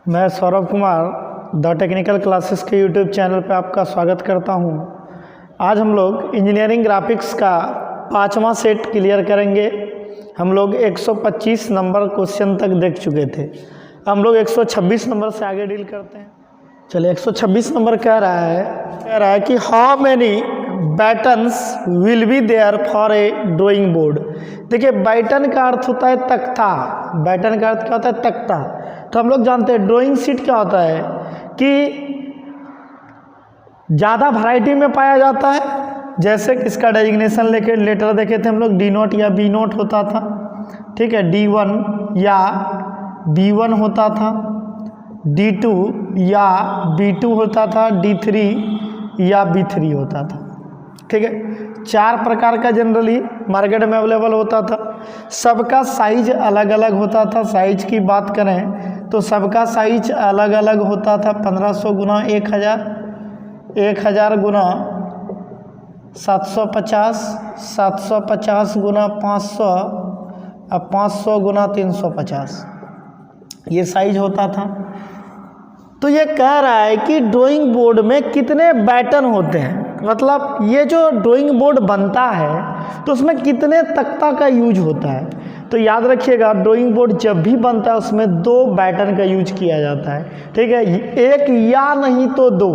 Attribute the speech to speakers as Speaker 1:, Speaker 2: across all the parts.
Speaker 1: मैं Saurabh Kumar the technical classes के YouTube channel पर आपका स्वागत करता हूं। आज हम लोग इंजीनियरिंग ग्राफिक्स का 5वां सेट क्लियर करेंगे। हम लोग 125 नंबर क्वेश्चन तक देख चुके थे। हम लोग 126 नंबर से आगे डील करते हैं। चलिए 126 नंबर कह रहा है कि how many battens will be there for a drawing board. देखिए बैटन का अर्थ होता है तख्ता। बैटन का अर्थ क्या होता है? तख्ता। तो हम लोग जानते हैं ड्राइंग शीट क्या होता है कि ज़्यादा वैरायटी में पाया जाता है। जैसे इसका डेजिग्नेशन लेटर देखे थे हम लोग, डी नोट या बी नोट होता था, ठीक है, D1 या B1 होता था, D2 या B2 होता था, D3 या B3 होता था, ठीक है। 4 प्रकार का जनरली मार्केट में अवेलेबल होता था। सबका साइज अलग अलग होता था। साइज की बात करें तो सबका साइज अलग अलग होता था। 1500 गुना 1000, 1000 गुना 750, 750 गुना 500 और 500 गुना 350, ये साइज होता था। तो ये कह रहा है कि ड्राइंग बोर्ड में कितने बैटन होते हैं, मतलब ये जो ड्राइंग बोर्ड बनता है तो उसमें कितने तख्ता का यूज होता है। तो याद रखिएगा ड्राइंग बोर्ड जब भी बनता है उसमें 2 बैटन का यूज किया जाता है, ठीक है, एक या नहीं तो 2,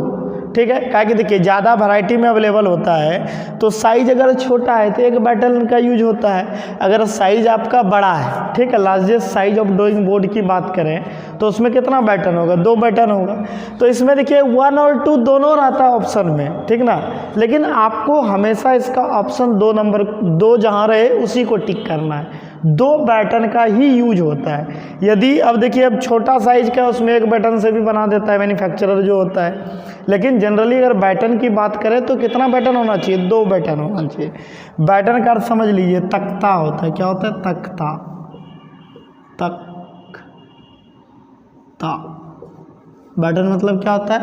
Speaker 1: ठीक है। क्या कि देखिए ज़्यादा वैरायटी में अवेलेबल होता है तो साइज अगर छोटा है तो 1 बैटन का यूज होता है। अगर साइज आपका बड़ा है, ठीक है, largest size of drawing board की बात करें तो उसमें कितना बैटन होगा? 2 बैटन होगा। तो इसमें देखिए 1 और 2 दोनों रहता है ऑप्शन में, ठीक ना, लेकिन आपको हमेशा इसका ऑप्शन 2 नंबर 2 जहाँ रहे उसी को टिक करना है। 2 बैटन का ही यूज होता है। यदि अब देखिए अब छोटा साइज का उसमें 1 बैटन से भी बना देता है मैन्युफैक्चरर जो होता है, लेकिन जनरली अगर बैटन की बात करें तो कितना बैटन होना चाहिए? 2 बैटन होना चाहिए। बैटन का अर्थ समझ लीजिए तख्ता होता है। क्या होता है? तख्ता। तख्ता बैटन मतलब क्या होता है?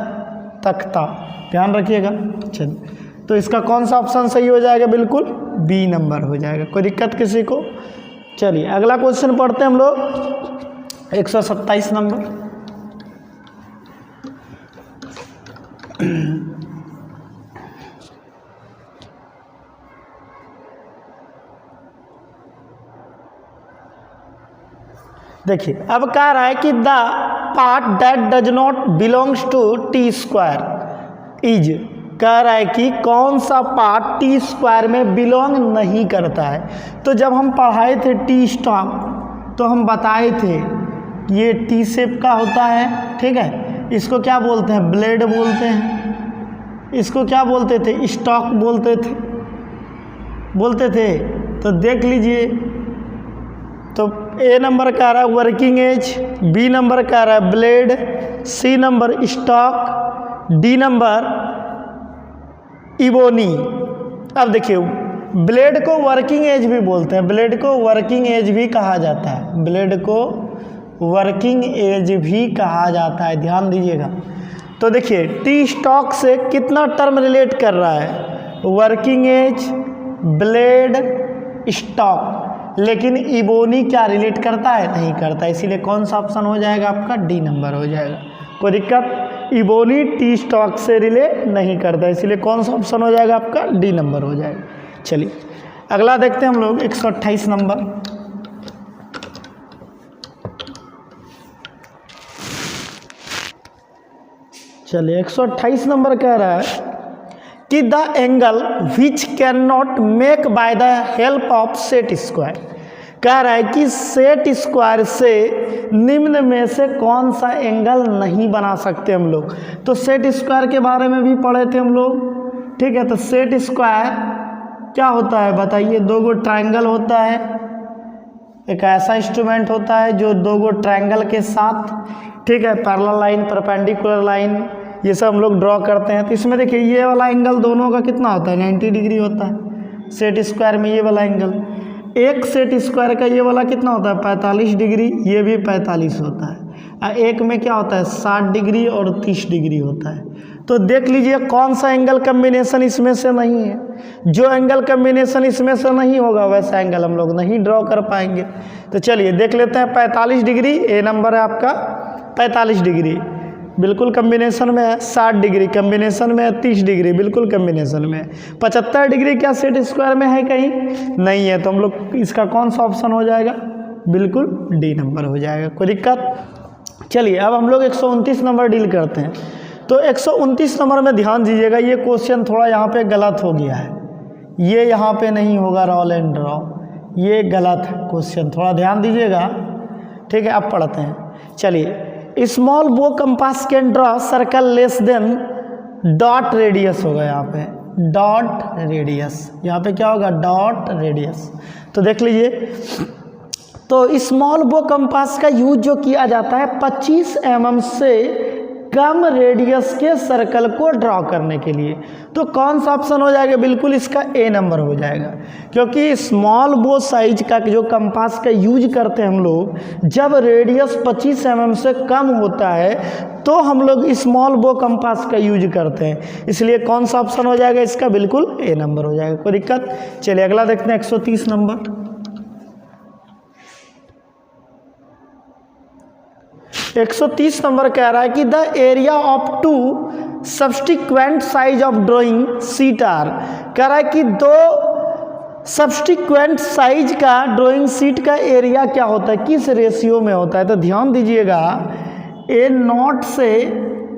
Speaker 1: तख्ता। ध्यान रखिएगा। चलिए तो इसका कौन सा ऑप्शन सही हो जाएगा? बिल्कुल बी नंबर हो जाएगा। कोई दिक्कत किसी को? चलिए अगला क्वेश्चन पढ़ते हैं हम लोग 127 नंबर। देखिए अब कह रहा है कि the part that does not belongs to T square is, कह रहा है कि कौन सा पार्ट टी स्क्वायर में बिलोंग नहीं करता है। तो जब हम पढ़ाए थे टी स्टॉक तो हम बताए थे ये टी शेप का होता है, ठीक है, इसको क्या बोलते हैं? ब्लेड बोलते हैं। इसको क्या बोलते थे? स्टॉक बोलते थे। तो देख लीजिए, तो ए नंबर कह रहा है वर्किंग एज, बी नंबर कह रहा है blade, C number stock, D number ebony. अब देखिए ब्लेड को वर्किंग एज भी बोलते हैं, ब्लेड को वर्किंग एज भी कहा जाता है, ब्लेड को वर्किंग एज भी कहा जाता है। ध्यान दीजिएगा। तो देखिए टी स्टॉक से कितना टर्म रिलेट कर रहा है? Working edge, blade, stock. लेकिन इबोनी क्या रिलेट करता है? नहीं करता। इसीलिए कौन सा ऑप्शन हो जाएगा आपका? डी नंबर हो जाएगा। कोई दिक्कत? इबोनी टी स्टॉक से रिलेट नहीं करता, इसीलिए कौन सा ऑप्शन हो जाएगा आपका? डी नंबर हो जाएगा। चलिए अगला देखते हैं हम लोग 128 नंबर। चलिए 128 नंबर कह रहा है कि the angle which can not make by the help of set square. कह रहा है कि सेट स्क्वायर से निम्न में से कौन सा एंगल नहीं बना सकते हम लोग। तो सेट स्क्वायर के बारे में भी पढ़े थे हम लोग, ठीक है। तो सेट स्क्वायर क्या होता है बताइए? 2 गो ट्रायंगल होता है, एक ऐसा इंस्ट्रूमेंट होता है जो 2 गो ट्रायंगल के साथ, ठीक है, पैरेलल लाइन, परपेंडिकुलर लाइन, ये सब हम लोग ड्रॉ करते हैं। तो इसमें देखिए ये वाला एंगल दोनों का कितना होता है? 90 डिग्री होता है सेट स्क्वायर में। ये वाला एंगल एक सेट स्क्वायर का ये वाला कितना होता है? 45 डिग्री। ये भी 45 होता है। और एक में क्या होता है? 60 डिग्री और 30 डिग्री होता है। तो देख लीजिए कौन सा एंगल कम्बिनेशन इसमें से नहीं है। जो एंगल कम्बिनेशन इसमें से नहीं होगा वैसा एंगल हम लोग नहीं ड्रॉ कर पाएंगे। तो चलिए देख लेते हैं 45 डिग्री ए नंबर है आपका 45 डिग्री बिल्कुल कम्बिनेशन में है, 60 डिग्री कम्बिनेशन में है, 30 डिग्री बिल्कुल कम्बिनेशन में है, 75 डिग्री क्या सेट स्क्वायर में है कहीं नहीं है, तो हम लोग इसका कौन सा ऑप्शन हो जाएगा, बिल्कुल डी नंबर हो जाएगा। कोई दिक्कत। चलिए अब हम लोग 129 नंबर डील करते हैं। तो 129 नंबर में ध्यान दीजिएगा, ये क्वेश्चन थोड़ा यहाँ पे गलत हो गया है, ये यहाँ पे नहीं होगा रोल एंड ड्रॉ, ये गलत है क्वेश्चन, थोड़ा ध्यान दीजिएगा, ठीक है। अब पढ़ते हैं। चलिए, स्मॉल बो compass can draw circle less than dot radius होगा यहाँ पे, डॉट रेडियस, यहाँ पे क्या होगा, डॉट रेडियस। तो देख लीजिए, तो स्मॉल बो कंपास का यूज जो किया जाता है 25 mm से कम रेडियस के सर्कल को ड्रॉ करने के लिए, तो कौन सा ऑप्शन हो जाएगा, बिल्कुल इसका ए नंबर हो जाएगा, क्योंकि स्मॉल बो साइज का जो कंपास का यूज करते हैं हम लोग, जब रेडियस 25 mm से कम होता है तो हम लोग स्मॉल बो कंपास का यूज करते हैं, इसलिए कौन सा ऑप्शन हो जाएगा इसका, बिल्कुल ए नंबर हो जाएगा। कोई दिक्कत। चलिए अगला देखते हैं 130 नंबर। 130 नंबर कह रहा है कि the area of two subsequent size of drawing sheet are, कह रहा है कि दो सब्सटीक्वेंट साइज का ड्राइंग सीट का एरिया क्या होता है, किस रेशियो में होता है। तो ध्यान दीजिएगा, A0 से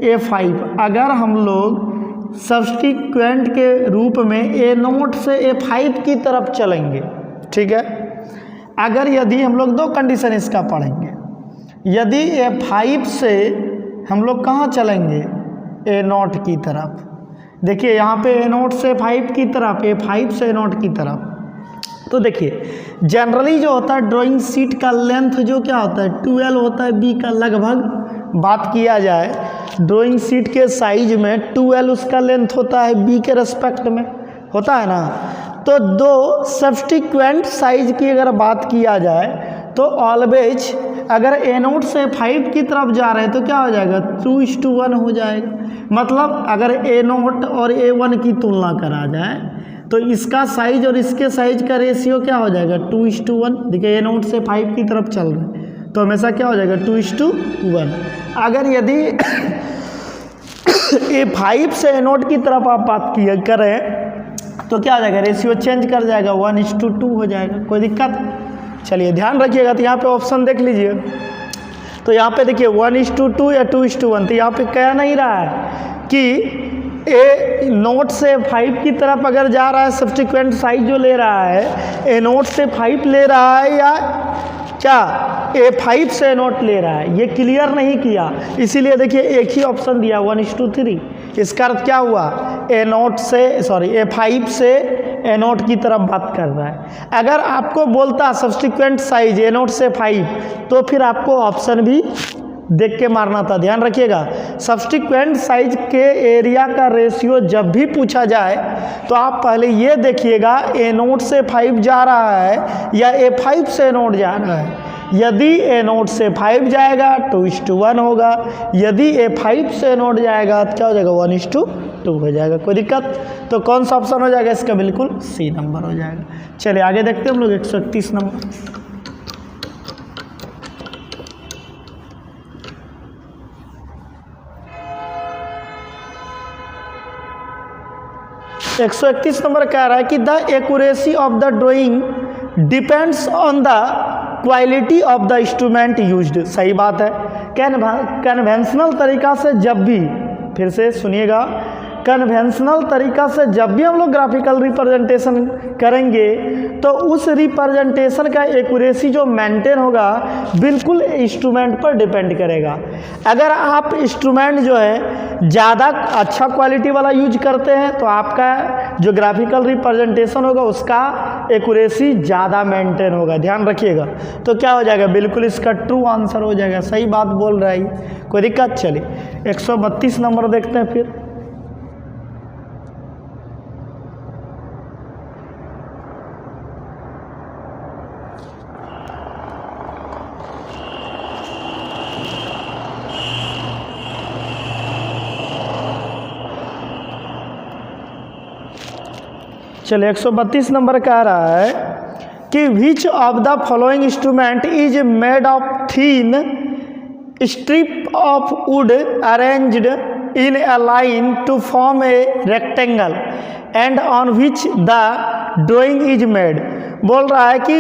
Speaker 1: A5, अगर हम लोग सब्सटीक्वेंट के रूप में A0 से A5 की तरफ चलेंगे, ठीक है, अगर यदि हम लोग दो कंडीशन इसका पढ़ेंगे, यदि A5 से हम लोग कहाँ चलेंगे, A0 की तरफ, देखिए यहाँ पे A0 से A5 की तरफ, A5 से A0 की तरफ, तो देखिए जनरली जो होता है ड्राइंग शीट का लेंथ जो क्या होता है 12 होता है B का, लगभग बात किया जाए ड्राइंग शीट के साइज में 12 उसका लेंथ होता है B के रेस्पेक्ट में, होता है ना। तो दो सब्सटीक्वेंट साइज की अगर बात किया जाए तो ऑलवेज अगर A0 से 5 की तरफ जा रहे हैं तो क्या हो जाएगा, 2:1 हो जाएगा। मतलब अगर A0 और A1 की तुलना करा जाए तो इसका साइज और इसके साइज का रेशियो क्या हो जाएगा, 2:1। देखिए A0 से 5 की तरफ चल रहे हैं तो हमेशा क्या हो जाएगा, 2:1। अगर यदि A5 से A0 की तरफ आप बात किया करें तो क्या हो जाएगा, रेशियो चेंज कर जाएगा, 1:2 हो जाएगा। कोई दिक्कत। चलिए ध्यान रखिएगा, तो यहाँ पे ऑप्शन देख लीजिए, तो यहाँ पे देखिए 1:2 या 2:1, तो यहाँ पे कह नहीं रहा है कि A0 से 5 की तरफ अगर जा रहा है, सब्सटीक्वेंट साइज जो ले रहा है A0 से 5 ले रहा है या क्या A5 से A0 ले रहा है, ये क्लियर नहीं किया, इसीलिए देखिए एक ही ऑप्शन दिया 1:3। इसका अर्थ क्या हुआ, A5 से A0 की तरफ बात कर रहा है। अगर आपको बोलता सब्सटीक्वेंट साइज A0 से 5 तो फिर आपको ऑप्शन भी देख के मारना था। ध्यान रखिएगा, सब्सटीक्वेंट साइज के एरिया का रेशियो जब भी पूछा जाए तो आप पहले ये देखिएगा A0 से 5 जा रहा है या A5 से A0 जा रहा है। यदि A0 से 5 जाएगा 2:1 होगा, यदि A5 से A0 जाएगा तो क्या हो जाएगा, 1:2 हो जाएगा। कोई दिक्कत। तो कौन सा ऑप्शन हो जाएगा इसका, बिल्कुल सी नंबर हो जाएगा। चलिए आगे देखते हैं हम लोग 131 नंबर। 131 नंबर कह रहा है कि the accuracy of the drawing depends on the quality of the instrument used. सही बात है। कन्वेंशनल तरीका से जब भी, फिर से सुनिएगा, कन्वेंशनल तरीका से जब भी हम लोग ग्राफिकल रिप्रेजेंटेशन करेंगे तो उस रिप्रेजेंटेशन का एक्यूरेसी जो मेंटेन होगा बिल्कुल इंस्ट्रूमेंट पर डिपेंड करेगा। अगर आप इंस्ट्रूमेंट जो है ज़्यादा अच्छा क्वालिटी वाला यूज करते हैं तो आपका जो ग्राफिकल रिप्रेजेंटेशन होगा उसका एक्यूरेसी ज़्यादा मेंटेन होगा। ध्यान रखिएगा। तो क्या हो जाएगा, बिल्कुल इसका ट्रू आंसर हो जाएगा। सही बात बोल रहा है, कोई दिक्कत। चलिए 132 नंबर देखते हैं फिर। चलिए 132 नंबर कह रहा है कि विच of the following instrument is made of thin strip of wood arranged in a line to form a rectangle and on which the drawing is made। बोल रहा है कि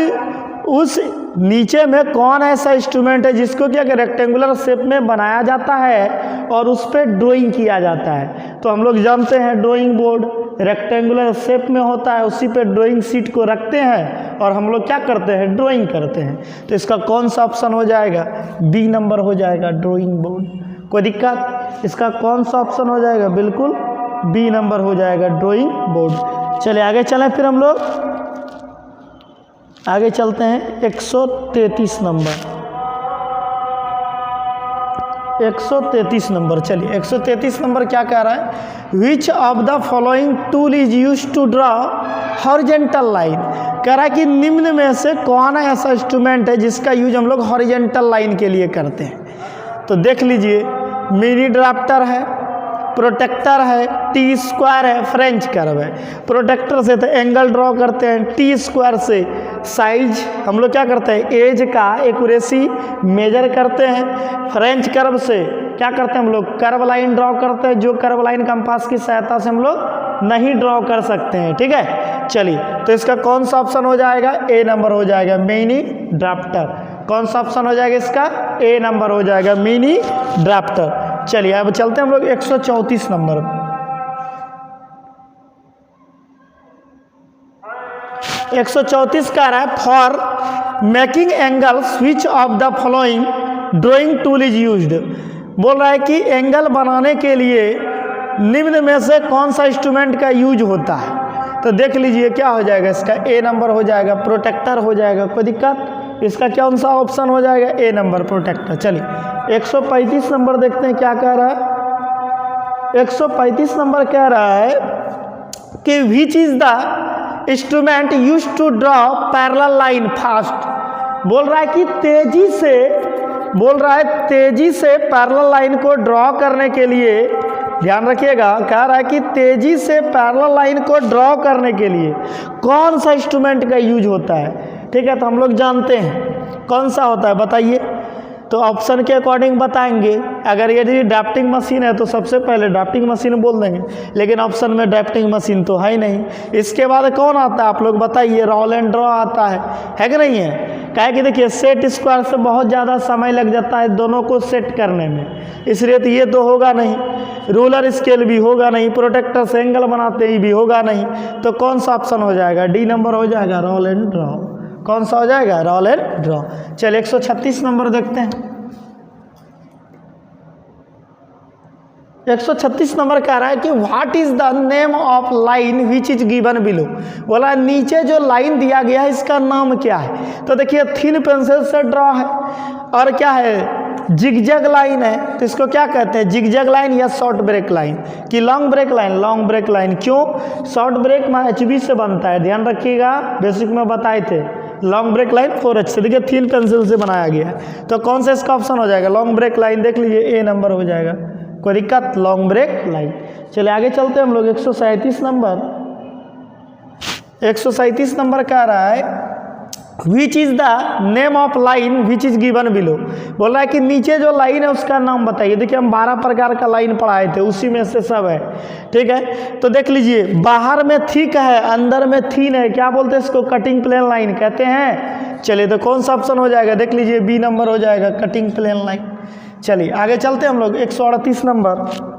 Speaker 1: उस नीचे में कौन ऐसा इंस्ट्रूमेंट है जिसको क्या कि रेक्टेंगुलर शेप में बनाया जाता है और उस पर ड्राइंग किया जाता है। तो हम लोग जानते हैं ड्राइंग बोर्ड रेक्टेंगुलर शेप में होता है, उसी पे ड्राइंग शीट को रखते हैं और हम लोग क्या करते हैं, ड्राइंग करते हैं। तो इसका कौन सा ऑप्शन हो जाएगा, बी नंबर हो जाएगा, ड्राइंग बोर्ड। कोई दिक्कत, इसका कौन सा ऑप्शन हो जाएगा, बिल्कुल बी नंबर हो जाएगा, ड्राइंग बोर्ड। चलिए आगे चलें, फिर हम लोग आगे चलते हैं 133 नंबर, 133 नंबर। चलिए 133 नंबर क्या कह रहा है, which of the following tool is use to draw horizontal line. कह रहा है कि निम्न में से कौन ऐसा इंस्ट्रूमेंट है जिसका यूज हम लोग हॉरिजेंटल लाइन के लिए करते हैं। तो देख लीजिए, मिनी ड्राफ्टर है, प्रोटेक्टर है, टी स्क्वायर है, फ्रेंच कर्व है। प्रोटेक्टर से तो एंगल ड्रॉ करते हैं, टी स्क्वायर से साइज हम लोग क्या करते हैं, एज का एक्यूरेसी मेजर करते हैं। फ्रेंच कर्व से क्या करते हैं हम लोग, कर्व लाइन ड्रॉ करते हैं, जो कर्व लाइन कंपास की सहायता से हम लोग नहीं ड्रॉ कर सकते हैं। ठीक है, चलिए तो इसका कौन सा ऑप्शन हो जाएगा, ए नंबर हो जाएगा, मिनी ड्राफ्टर। कौन सा ऑप्शन हो जाएगा इसका, ए नंबर हो जाएगा, मिनी ड्राफ्टर। चलिए अब चलते हैं हम लोग 134 नंबर। 134 कह रहा है, for making angle switch off the following drawing tool is used. बोल रहा है कि एंगल बनाने के लिए निम्न में से कौन सा इंस्ट्रूमेंट का यूज होता है। तो देख लीजिए क्या हो जाएगा, इसका ए नंबर हो जाएगा, प्रोटेक्टर हो जाएगा। कोई दिक्कत, इसका कौन सा ऑप्शन हो जाएगा, ए नंबर, प्रोटेक्टर। चलिए 135 नंबर देखते हैं क्या कह रहा है। 135 नंबर कह रहा है कि which is the instrument use to draw parallel line fast. बोल रहा है कि तेजी से, बोल रहा है तेजी से पैरेलल लाइन को ड्रॉ करने के लिए, ध्यान रखिएगा, कह रहा है कि तेजी से पैरेलल लाइन को ड्रॉ करने के लिए कौन सा इंस्ट्रूमेंट का यूज होता है। ठीक है, तो हम लोग जानते हैं कौन सा होता है, बताइए। तो ऑप्शन के अकॉर्डिंग बताएंगे। अगर यदि ड्राफ्टिंग मशीन है तो सबसे पहले ड्राफ्टिंग मशीन बोल देंगे, लेकिन ऑप्शन में ड्राफ्टिंग मशीन तो है ही नहीं। इसके बाद कौन आता है आप लोग बताइए, रोल एंड ड्रॉ आता है कि नहीं है। काहे कि देखिए सेट स्क्वायर से बहुत ज़्यादा समय लग जाता है दोनों को सेट करने में, इसलिए तो ये तो होगा नहीं। रूलर स्केल भी होगा नहीं, प्रोटेक्टर से एंगल बनाते ही भी होगा नहीं। तो कौन सा ऑप्शन हो जाएगा, डी नंबर हो जाएगा, रोल एंड ड्रॉ। कौन सा हो जाएगा, रोल एंड ड्रॉ। चलिए 136 नंबर देखते हैं। 136 नंबर कह रहा है कि what is the name of line which is given below. बोला नीचे जो लाइन दिया गया है इसका नाम क्या है। तो देखिए थिन पेंसिल से ड्रॉ है और क्या है, जिगजैग लाइन है। तो इसको क्या कहते हैं, जिगजैग लाइन या शॉर्ट ब्रेक लाइन कि long break line. Long break line क्यों, शॉर्ट ब्रेक में HB से बनता है, ध्यान रखिएगा, बेसिक में बताए थे। लॉन्ग ब्रेक लाइन 4H से, देखिए थिन पेंसिल से बनाया गया है। तो कौन सा इसका ऑप्शन हो जाएगा, लॉन्ग ब्रेक लाइन। देख लीजिए ए नंबर हो जाएगा, कोई दिक्कत, लॉन्ग ब्रेक लाइन। चलिए आगे चलते हैं हम लोग 137 नंबर। 137 नंबर कह रहा है विच is the name of line which is given below. बोल रहा है कि नीचे जो लाइन है उसका नाम बताइए। देखिए हम 12 प्रकार का लाइन पढ़ाए थे, उसी में से सब है। ठीक है, तो देख लीजिए, बाहर में थिक है, अंदर में थीन है, क्या बोलते हैं इसको, कटिंग प्लेन लाइन कहते हैं। चलिए तो कौन सा ऑप्शन हो जाएगा, देख लीजिए बी नंबर हो जाएगा, कटिंग प्लेन लाइन। चलिए आगे चलते हैं हम लोग 138 नंबर।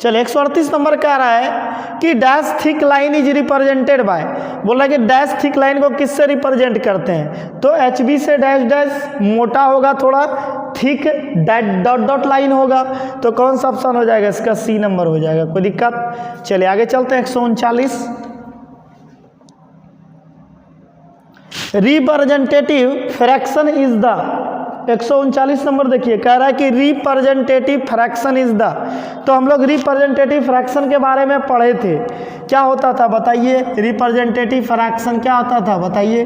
Speaker 1: चलिए 138 नंबर कह रहा है कि dash thick line is represented by. बोल रहा है कि डैश थिक लाइन को किससे रिप्रेजेंट करते हैं। तो HB से डैश डैश मोटा होगा थोड़ा, थिक डॉट डॉट लाइन होगा। तो कौन सा ऑप्शन हो जाएगा इसका, सी नंबर हो जाएगा, कोई दिक्कत। चलिए आगे चलते हैं 139। Representative fraction is the. 139 number देखिए, कह रहा है कि रिप्रेजेंटेटिव फ्रैक्शन इज द। तो हम लोग रिप्रेजेंटेटिव फ्रैक्शन के बारे में पढ़े थे, क्या होता था बताइए, रिप्रेजेंटेटिव फ्रैक्शन क्या होता था बताइए।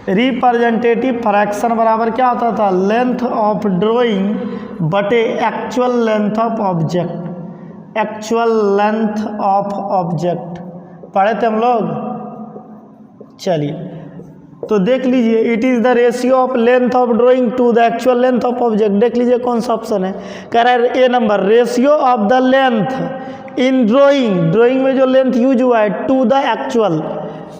Speaker 1: रिप्रेजेंटेटिव फ्रैक्शन बराबर क्या होता था, लेंथ ऑफ ड्राइंग बटे actual length of object. Actual length of object पढ़े थे हम लोग। चलिए तो देख लीजिए, it is the ratio of length of drawing to the actual length of object. देख लीजिए कौन सा ऑप्शन है, कह रहा है A number, ratio of the length in drawing, drawing में जो लेंथ यूज हुआ है टू द एक्चुअल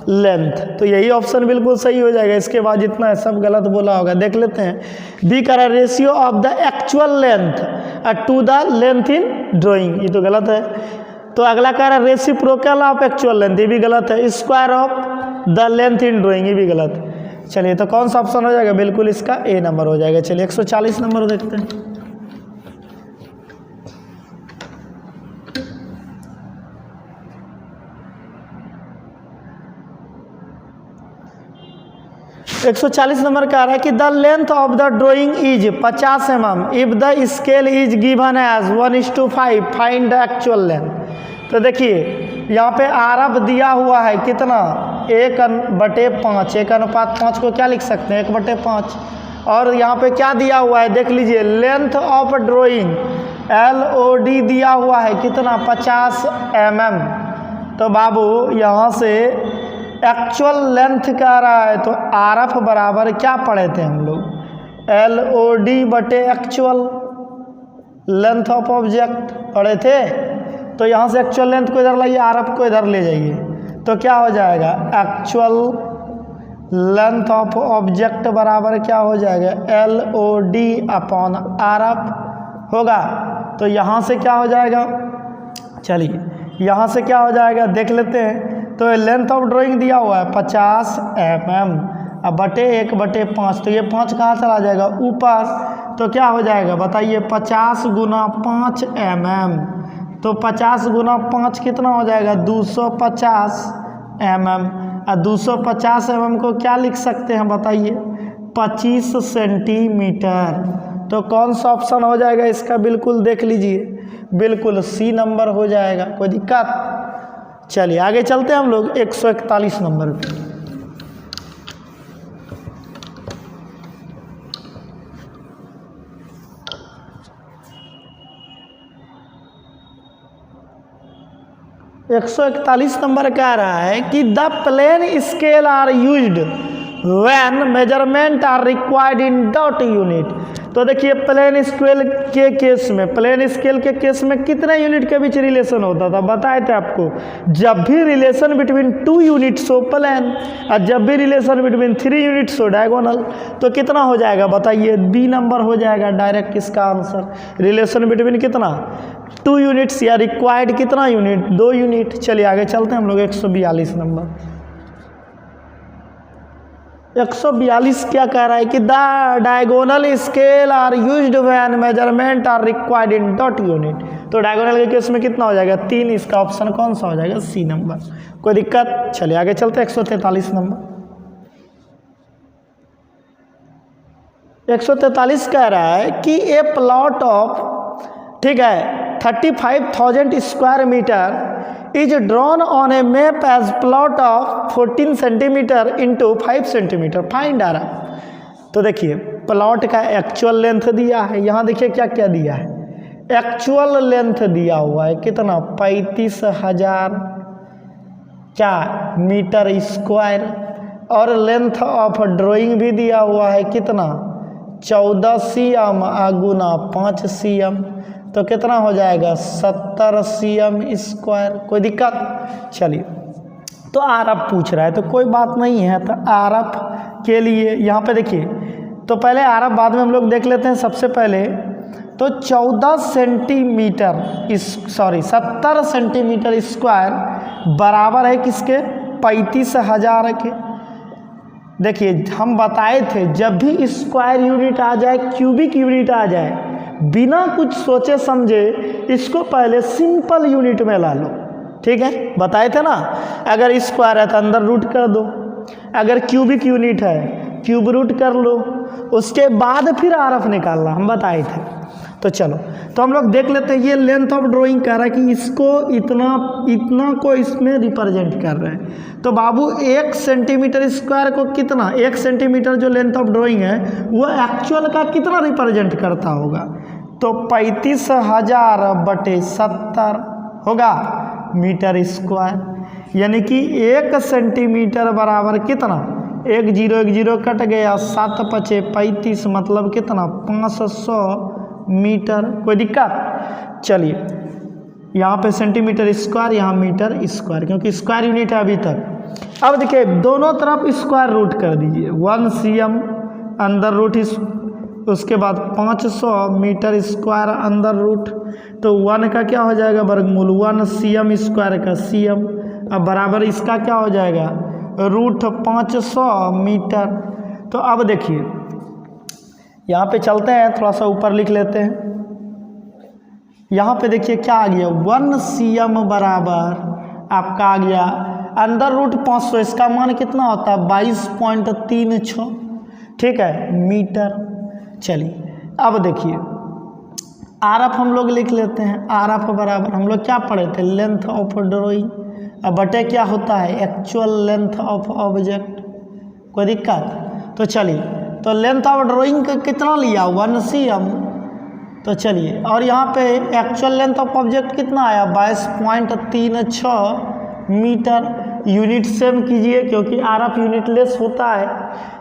Speaker 1: लेंथ। तो यही ऑप्शन बिल्कुल सही हो जाएगा। इसके बाद जितना है सब गलत बोला होगा, देख लेते हैं। बी कह रहा है ratio of the actual length to the length in drawing, ये तो गलत है। तो अगला कह रहा है रेसिप्रोकल ऑफ एक्चुअल लेंथ, ये भी गलत है। Square of the length in drawing, ये भी गलत है। चलिए तो कौन सा ऑप्शन हो जाएगा, बिल्कुल इसका ए नंबर हो जाएगा। चलिए 140 नंबर देखते हैं। एक 140 नंबर का आ रहा है कि the length of the drawing is 50 mm if the scale is given as 1:5, find the actual length. तो देखिए यहाँ पे आरब दिया हुआ है कितना, 1/5, 1:5 को क्या लिख सकते हैं, 1/5। और यहाँ पे क्या दिया हुआ है, देख लीजिए लेंथ ऑफ ड्राइंग LOD दिया हुआ है कितना, 50 mm। तो बाबू यहाँ से एक्चुअल लेंथ क्या आ रहा है, तो RF बराबर क्या पढ़े थे हम लोग, LOD बटे एक्चुअल लेंथ ऑफ ऑब्जेक्ट पढ़े थे। तो यहाँ से एक्चुअल लेंथ को इधर लाइए, RF को इधर ले जाइए, तो क्या हो जाएगा, एक्चुअल लेंथ ऑफ ऑब्जेक्ट बराबर क्या हो जाएगा, LOD अपॉन RF होगा। तो यहाँ से क्या हो जाएगा, चलिए यहाँ से क्या हो जाएगा देख लेते हैं। तो लेंथ ऑफ ड्राइंग दिया हुआ है 50 mm, अब बटे 1/5, तो ये 5 कहाँ चला जाएगा, ऊपर। तो क्या हो जाएगा बताइए, 50 × 5 mm। तो 50 × 5 कितना हो जाएगा, 250 mm। और 250 mm को क्या लिख सकते हैं बताइए, 25 सेंटीमीटर। तो कौन सा ऑप्शन हो जाएगा इसका, बिल्कुल देख लीजिए, बिल्कुल सी नंबर हो जाएगा, कोई दिक्कत। चलिए आगे चलते हैं हम लोग 141 नंबर पे। एक 141 नंबर कह रहा है कि the plain scale are used when measurement are required in dot unit. तो देखिए प्लेन स्केल के केस में, प्लेन स्केल के केस में कितने यूनिट के बीच रिलेशन होता था, बताए थे आपको, जब भी रिलेशन बिटवीन 2 यूनिट्स हो प्लेन, और जब भी रिलेशन बिटवीन 3 यूनिट्स हो डायगोनल। तो कितना हो जाएगा बताइए, बी नंबर हो जाएगा डायरेक्ट इसका आंसर। रिलेशन बिटवीन कितना, 2 यूनिट्स, या रिक्वायर्ड कितना यूनिट, 2 यूनिट। चलिए आगे चलते हैं हम लोग 142 नंबर। 142 क्या कह रहा है कि the diagonal scale are used when measurement are required in dot unit. तो डायगोनल के केस में कितना हो जाएगा, 3। इसका ऑप्शन कौन सा हो जाएगा, सी नंबर, कोई दिक्कत। चलिए आगे चलते हैं 143 नंबर। 143 कह रहा है कि ए प्लॉट ऑफ, ठीक है, 35,000 square metre is drawn on a map as plot of 14 centimetre into 5 centimetre, find आ रहा। तो देखिए प्लॉट का एक्चुअल लेंथ दिया है, यहाँ देखिए क्या क्या दिया है, एक्चुअल लेंथ दिया हुआ है कितना, 35,000 क्या मीटर स्क्वायर, और लेंथ ऑफ ड्राइंग भी दिया हुआ है कितना, 14 cm गुना 5 cm। तो कितना हो जाएगा, 70 cm स्क्वायर, कोई दिक्कत। चलिए तो RF पूछ रहा है, तो कोई बात नहीं है। तो RF के लिए यहाँ पे देखिए, तो पहले RF बाद में हम लोग देख लेते हैं। सबसे पहले तो 14 सेंटीमीटर 70 सेंटीमीटर स्क्वायर बराबर है किसके, 35,000 के। देखिए हम बताए थे जब भी स्क्वायर यूनिट आ जाए, क्यूबिक यूनिट आ जाए, बिना कुछ सोचे समझे इसको पहले सिंपल यूनिट में ला लो, ठीक है, बताए थे ना। अगर स्क्वायर है तो अंदर रूट कर दो, अगर क्यूबिक यूनिट है क्यूब रूट कर लो, उसके बाद फिर RF निकालना, हम बताए थे। तो चलो तो हम लोग देख लेते हैं। ये लेंथ ऑफ ड्राइंग कह रहा है कि इसको इतना को इसमें रिप्रेजेंट कर रहे हैं। तो बाबू 1 सेंटीमीटर स्क्वायर को कितना, 1 सेंटीमीटर जो लेंथ ऑफ ड्राइंग है वो एक्चुअल का कितना रिप्रेजेंट करता होगा, तो 35,000 बटे 70 होगा मीटर स्क्वायर, यानी कि 1 सेंटीमीटर बराबर कितना, एक जीरो कट गया, 7 पचे 35, मतलब कितना 500 मीटर। कोई दिक्कत? चलिए यहाँ पे सेंटीमीटर स्क्वायर, यहाँ मीटर स्क्वायर, क्योंकि स्क्वायर यूनिट है अभी तक। अब देखिए दोनों तरफ स्क्वायर रूट कर दीजिए, 1 cm अंदर रूट, उसके बाद 500 मीटर स्क्वायर अंदर रूट, तो 1 का क्या हो जाएगा वर्गमूल, 1 cm स्क्वायर का cm, अब बराबर इसका क्या हो जाएगा रूट 500 मीटर। तो अब देखिए यहाँ पे चलते हैं, थोड़ा सा ऊपर लिख लेते हैं। यहाँ पे देखिए क्या आ गया, 1 cm बराबर आपका आ गया अंदर रूट 500, इसका मान कितना होता है 22.36, ठीक है, मीटर। चलिए अब देखिए आर एफ हम लोग लिख लेते हैं। आर एफ बराबर हम लोग क्या पढ़े थे, लेंथ ऑफ ड्राइंग, अब बटे क्या होता है एक्चुअल लेंथ ऑफ ऑब्जेक्ट। कोई दिक्कत? तो चलिए, तो लेंथ ऑफ ड्राइंग का कितना लिया 1 cm, तो चलिए, और यहाँ पे एक्चुअल लेंथ ऑफ ऑब्जेक्ट कितना आया 22.36 मीटर। यूनिट सेम कीजिए क्योंकि आर एफ यूनिट लेस होता है।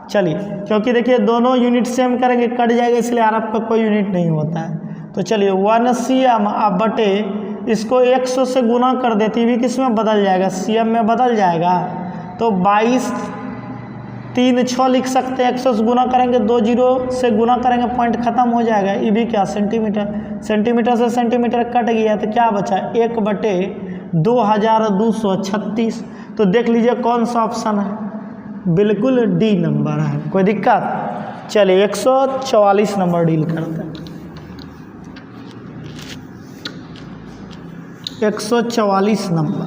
Speaker 1: चलिए, क्योंकि देखिए दोनों यूनिट सेम करेंगे कट जाएगा, इसलिए आर एफ का कोई यूनिट नहीं होता है। तो चलिए 1 cm आप बटे इसको 100 से गुना कर देती भी किस में बदल जाएगा, cm में बदल जाएगा, तो 22.36 लिख सकते हैं। 100 से गुना करेंगे, 2 जीरो से गुना करेंगे, पॉइंट खत्म हो जाएगा। ये भी क्या सेंटीमीटर, सेंटीमीटर से सेंटीमीटर कट गया तो क्या बचा 1/2236। तो देख लीजिए कौन सा ऑप्शन है, बिल्कुल डी नंबर है। कोई दिक्कत? चलिए 144 नंबर डील करते हैं। 144 नंबर,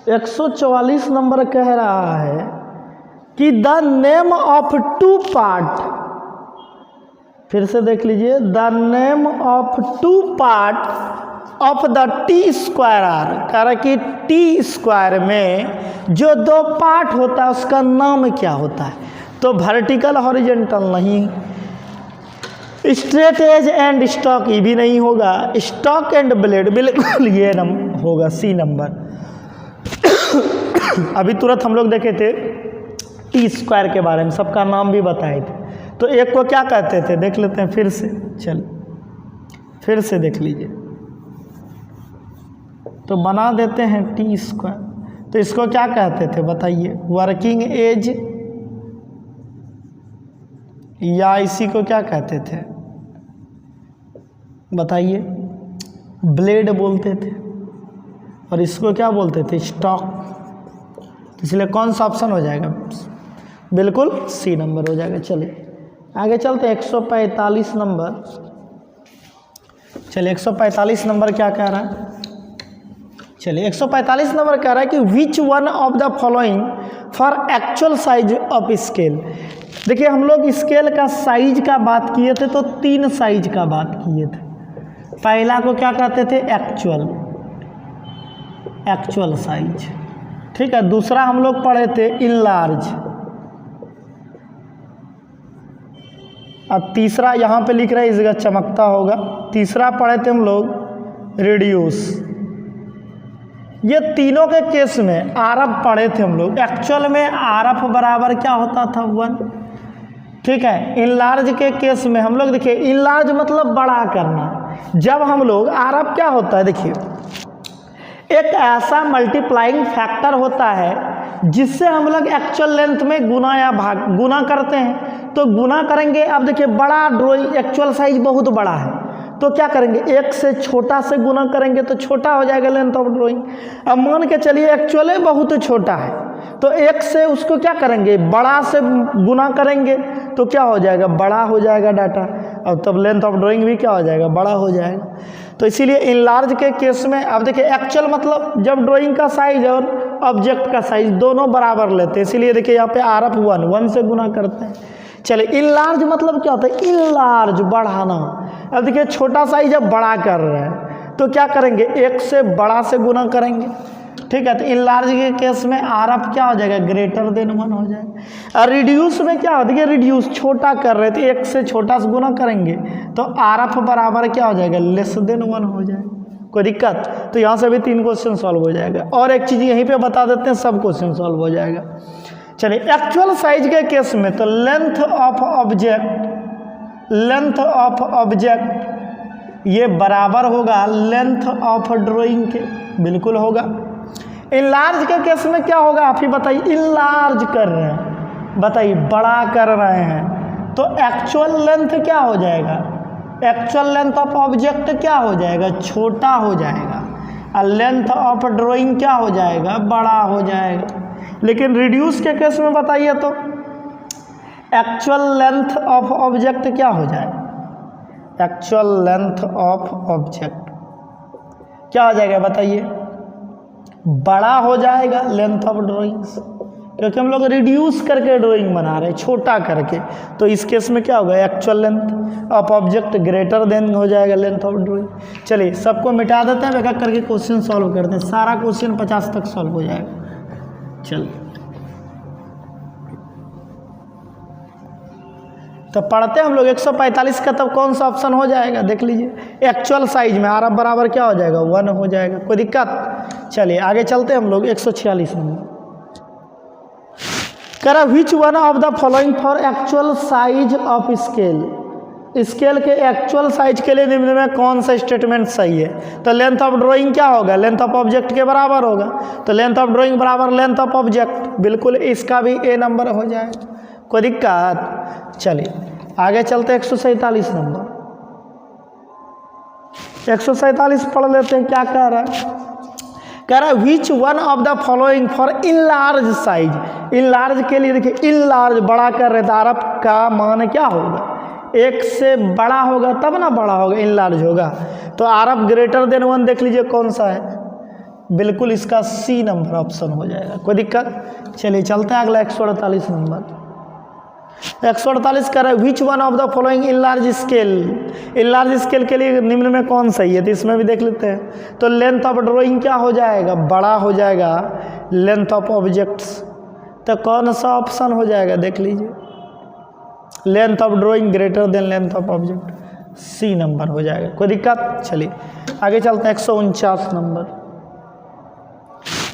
Speaker 1: एक 144 नंबर कह रहा है कि द नेम ऑफ 2 पार्ट, फिर से देख लीजिए, the name of 2 part of the T square are. कह रहा है कि टी स्क्वायर में जो 2 पार्ट होता है उसका नाम क्या होता है। तो वर्टिकल हॉरिजॉन्टल नहीं, स्ट्रेट एज एंड स्टॉक ये भी नहीं होगा, स्टॉक एंड ब्लेड बिल्कुल ये होगा सी नंबर। अभी तुरंत हम लोग देखे थे टी स्क्वायर के बारे में, सबका नाम भी बताए थे। तो एक को क्या कहते थे देख लेते हैं फिर से, चलिए फिर से देख लीजिए। तो बना देते हैं टी स्क्वायर, तो इसको क्या कहते थे बताइए, वर्किंग एज, या इसी को क्या कहते थे बताइए, ब्लेड बोलते थे, और इसको क्या बोलते थे स्टॉक। इसलिए कौन सा ऑप्शन हो जाएगा, बिल्कुल सी नंबर हो जाएगा। चलिए आगे चलते हैं 145 नंबर। चलिए 145 नंबर क्या कह रहा है, चलिए 145 नंबर कह रहा है कि which one of the following for actual size of scale. देखिए हम लोग स्केल का साइज का बात किए थे, तो 3 साइज का बात किए थे। पहला को क्या कहते थे एक्चुअल साइज, ठीक है। दूसरा हम लोग पढ़े थे इनलार्ज, अब तीसरा यहाँ पे लिख रहे हैं, इस जगह चमकता होगा। तीसरा पढ़े थे हम लोग रिड्यूस। ये तीनों के केस में आर एफ पढ़े थे हम लोग। एक्चुअल में आर एफ बराबर क्या होता था 1, ठीक है। इनलार्ज के केस में हम लोग देखिए, इनलार्ज मतलब बड़ा करना। जब हम लोग आर एफ क्या होता है देखिए, एक ऐसा मल्टीप्लाइंग फैक्टर होता है जिससे हम लोग एक्चुअल लेंथ में गुना या भाग गुना करते हैं। तो गुना करेंगे, अब देखिए बड़ा ड्राइंग एक्चुअल साइज बहुत बड़ा है, तो क्या करेंगे 1 से छोटा से गुना करेंगे तो छोटा हो जाएगा लेंथ ऑफ ड्राइंग। अब मान के चलिए एक्चुअली बहुत छोटा है, तो 1 से उसको क्या करेंगे बड़ा से गुना करेंगे तो क्या हो जाएगा बड़ा हो जाएगा डाटा, अब तब लेंथ ऑफ ड्राइंग भी क्या हो जाएगा बड़ा हो जाएगा। तो इसीलिए इनलार्ज के केस में अब देखिए एक्चुअल मतलब जब ड्राइंग का साइज और ऑब्जेक्ट का साइज दोनों बराबर लेते हैं, इसीलिए देखिए यहाँ पे आर एफ 1 से गुना करते हैं। चलिए इनलार्ज मतलब क्या होता है, इनलार्ज बढ़ाना। अब देखिए छोटा साइज जब बड़ा कर रहे हैं तो क्या करेंगे 1 से बड़ा से गुना करेंगे ठीक है। तो इनलार्ज के केस में आर एफ क्या हो जाएगा, ग्रेटर देन 1 हो जाएगा। और रिड्यूस में क्या होता है, रिड्यूस छोटा कर रहे थे, 1 से छोटा से गुना करेंगे तो आर एफ बराबर क्या हो जाएगा, लेस देन 1 हो जाएगा। कोई दिक्कत? तो यहाँ से भी 3 क्वेश्चन सॉल्व हो जाएगा। और एक चीज़ यहीं पे बता देते हैं, सब क्वेश्चन सॉल्व हो जाएगा। चलिए, एक्चुअल साइज के केस में तो लेंथ ऑफ ऑब्जेक्ट ये बराबर होगा लेंथ ऑफ ड्राइंग के, बिल्कुल होगा। इनलार्ज के केस में क्या होगा, आप ही बताइए। इनलार्ज कर रहे हैं, बताइए बड़ा कर रहे हैं, तो एक्चुअल लेंथ क्या हो जाएगा, एक्चुअल लेंथ ऑफ ऑब्जेक्ट क्या हो जाएगा, छोटा हो जाएगा। और लेंथ ऑफ ड्राइंग क्या हो जाएगा, बड़ा हो जाएगा। लेकिन रिड्यूस के केस में बताइए तो एक्चुअल लेंथ ऑफ ऑब्जेक्ट क्या हो जाएगा, एक्चुअल लेंथ ऑफ ऑब्जेक्ट क्या हो जाएगा बताइए, बड़ा हो जाएगा लेंथ ऑफ ड्राइंग्स, क्योंकि हम लोग रिड्यूस करके ड्राइंग बना रहे हैं, छोटा करके। तो इस केस में क्या होगा, actual length of object greater than हो जाएगा लेंथ ऑफ ड्राइंग। चलिए, सबको मिटा देते हैं, एक एक करके क्वेश्चन सॉल्व करते हैं। सारा क्वेश्चन 50 तक सॉल्व हो जाएगा। चलिए, तो पढ़ते हैं हम लोग 145 का, तब कौन सा ऑप्शन हो जाएगा देख लीजिए। एक्चुअल साइज में आर एफ बराबर क्या हो जाएगा, 1 हो जाएगा। कोई दिक्कत? चलिए आगे चलते हैं हम लोग 146 में। करा which one of the following for actual size of scale, scale के एक्चुअल साइज के लिए निम्न में कौन सा स्टेटमेंट सही है। तो लेंथ ऑफ ड्राइंग क्या होगा, लेंथ ऑफ ऑब्जेक्ट के बराबर होगा। तो लेंथ ऑफ ड्राइंग बराबर लेंथ ऑफ ऑब्जेक्ट, बिल्कुल इसका भी ए नंबर हो जाएगा। कोई दिक्कत? चलिए आगे चलते हैं 147 नंबर। 147 पढ़ लेते हैं, क्या कह रहा है। कह रहा है which one of the following for enlarge size. Enlarge के लिए देखिए, इनलार्ज बड़ा कर रहे थे, आर एफ का मान क्या होगा, 1 से बड़ा होगा तब ना बड़ा होगा, इनलार्ज होगा। तो आर एफ ग्रेटर देन 1 देख लीजिए कौन सा है, बिल्कुल इसका सी नंबर ऑप्शन हो जाएगा। कोई दिक्कत? चलिए चलते हैं अगला 148 नंबर। 148 कर रहा है which one of the following in large scale. In large scale के लिए निम्न में कौन सही है, तो इसमें भी देख लेते हैं। तो लेंथ ऑफ ड्राइंग क्या हो जाएगा, बड़ा हो जाएगा लेंथ ऑफ ऑब्जेक्ट्स। तो कौन सा ऑप्शन हो जाएगा देख लीजिए, length of drawing greater than length of object, C number हो जाएगा। कोई दिक्कत? चलिए आगे चलते हैं 149 नंबर।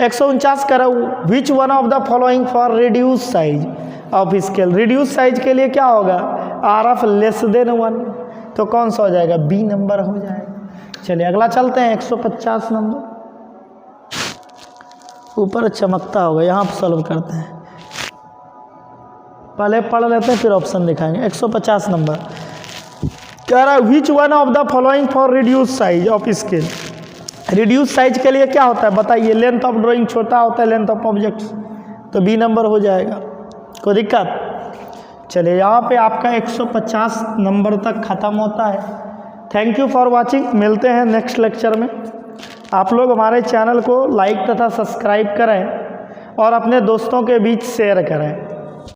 Speaker 1: 149 कर रहा हूँ which one of the following for reduce size of scale. Reduce size के लिए क्या होगा, आर एफ लेस देन 1। तो कौन सा हो जाएगा, बी नंबर हो जाएगा। चलिए अगला चलते हैं 150 नंबर। ऊपर चमकता होगा, यहाँ पर सॉल्व करते हैं, पहले पढ़ लेते हैं फिर ऑप्शन दिखाएंगे। 150 नंबर कह रहा है which one of the following for reduce size of scale. Reduce size के लिए क्या होता है बताइए, लेंथ ऑफ ड्राइंग छोटा होता है लेंथ ऑफ ऑब्जेक्ट्स, तो बी नंबर हो जाएगा। कोई दिक्कत? चलिए यहाँ पे आपका 150 नंबर तक ख़त्म होता है। थैंक यू फॉर वाचिंग, मिलते हैं नेक्स्ट लेक्चर में। आप लोग हमारे चैनल को लाइक तथा सब्सक्राइब करें और अपने दोस्तों के बीच शेयर करें।